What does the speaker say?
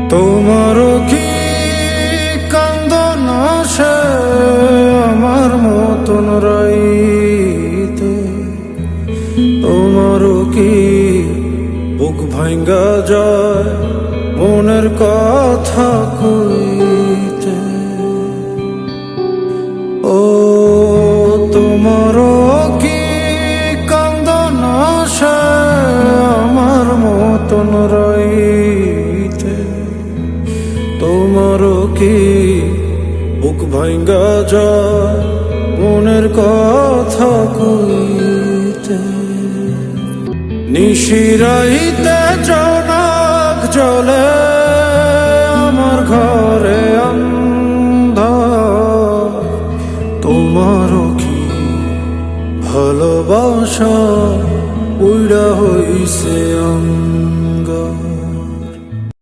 তোমারও কি কান্দন আসে আমার মতন রাইতে? তোমারও কি বুক ভাঙ্গা যায় মনের কথা কইতে? ও তোমারও কি কান্দন আসে আমার মতন রাইতে? তোমারও কি বুক ভাঙ্গা যায় মনের কথা কইতে? নিশিরাইতে জনক জলে